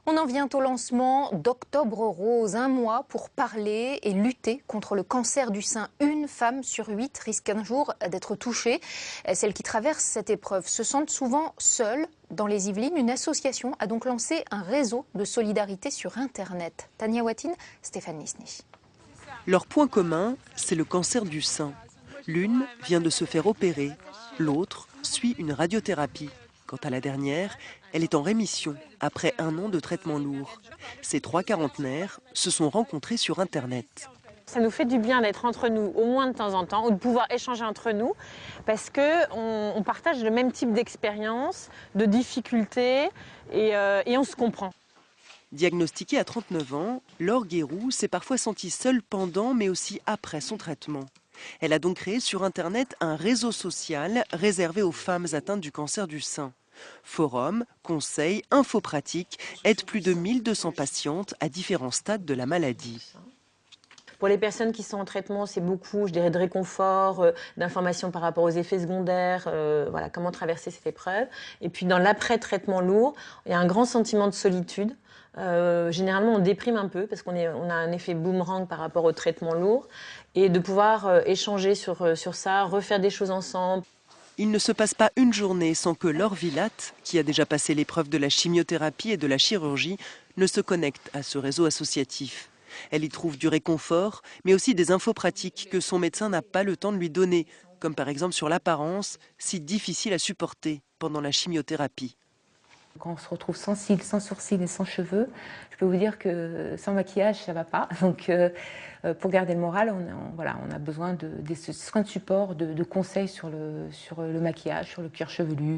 On en vient au lancement d'Octobre Rose, un mois pour parler et lutter contre le cancer du sein. Une femme sur 8 risque un jour d'être touchée. Celles qui traversent cette épreuve se sentent souvent seules. Dans les Yvelines, une association a donc lancé un réseau de solidarité sur Internet. Tania Watine, Stéphane Lisny. Leur point commun, c'est le cancer du sein. L'une vient de se faire opérer, l'autre suit une radiothérapie. Quant à la dernière, elle est en rémission après un an de traitement lourd. Ces trois quarantenaires se sont rencontrés sur Internet. Ça nous fait du bien d'être entre nous, au moins de temps en temps, ou de pouvoir échanger entre nous, parce qu'on partage le même type d'expérience, de difficultés, et on se comprend. Diagnostiquée à 39 ans, Laure Guéroux s'est parfois sentie seule pendant, mais aussi après son traitement. Elle a donc créé sur Internet un réseau social réservé aux femmes atteintes du cancer du sein. Forum, conseils, infos pratiques aident plus de 1200 patientes à différents stades de la maladie. Pour les personnes qui sont en traitement, c'est beaucoup, je dirais, de réconfort, d'informations par rapport aux effets secondaires, voilà, comment traverser cette épreuve. Et puis dans l'après-traitement lourd, il y a un grand sentiment de solitude. Généralement, on déprime un peu parce qu'on a un effet boomerang par rapport au traitement lourd. Et de pouvoir échanger sur ça, refaire des choses ensemble. Il ne se passe pas une journée sans que Laure Villatte, qui a déjà passé l'épreuve de la chimiothérapie et de la chirurgie, ne se connecte à ce réseau associatif. Elle y trouve du réconfort, mais aussi des infos pratiques que son médecin n'a pas le temps de lui donner, comme par exemple sur l'apparence, si difficile à supporter pendant la chimiothérapie. Quand on se retrouve sans cils, sans sourcils et sans cheveux, je peux vous dire que sans maquillage, ça ne va pas. Donc pour garder le moral, on a besoin de soins de support, de conseils sur le maquillage, sur le cuir chevelu.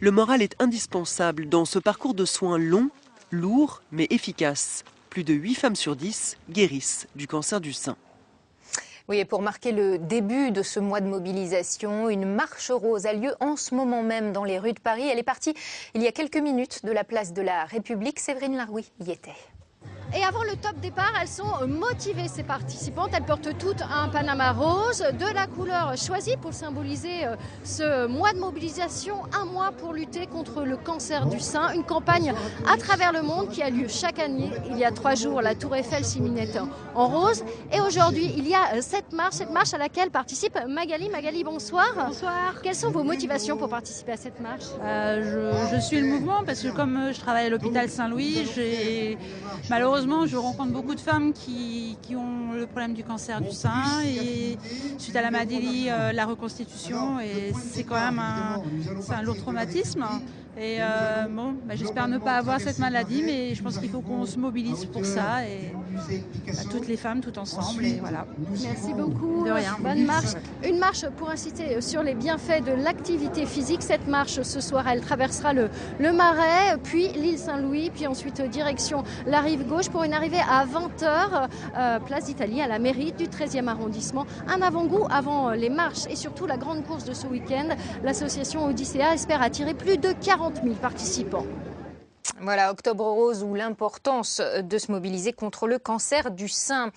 Le moral est indispensable dans ce parcours de soins long, lourd, mais efficace. Plus de 8 femmes sur 10 guérissent du cancer du sein. Oui, et pour marquer le début de ce mois de mobilisation, une marche rose a lieu en ce moment même dans les rues de Paris. Elle est partie il y a quelques minutes de la place de la République. Séverine Larouille y était. Et avant le top départ, elles sont motivées, ces participantes. Elles portent toutes un panama rose de la couleur choisie pour symboliser ce mois de mobilisation, un mois pour lutter contre le cancer du sein. Une campagne à travers le monde qui a lieu chaque année. Il y a 3 jours, la Tour Eiffel s'illuminait en rose. Et aujourd'hui, il y a cette marche à laquelle participe Magali. Magali, bonsoir. Bonsoir. Quelles sont vos motivations pour participer à cette marche? Je suis le mouvement parce que comme je travaille à l'hôpital Saint-Louis, malheureusement, je rencontre beaucoup de femmes qui ont le problème du cancer du sein et suite à la maladie, la reconstitution, et c'est quand même un lourd traumatisme. Et j'espère ne pas avoir cette maladie, mais je pense qu'il faut qu'on se mobilise pour ça, et toutes les femmes, tout ensemble, et voilà. Merci beaucoup. De rien. Bonne marche. Une marche pour inciter sur les bienfaits de l'activité physique. Cette marche, ce soir, elle traversera le Marais, puis l'île Saint-Louis, puis ensuite direction la rive gauche pour une arrivée à 20h, place d'Italie, à la mairie du 13e arrondissement. Un avant-goût avant les marches et surtout la grande course de ce week-end. L'association Odyssea espère attirer plus de 40 000 participants. Voilà, Octobre Rose, ou l'importance de se mobiliser contre le cancer du sein.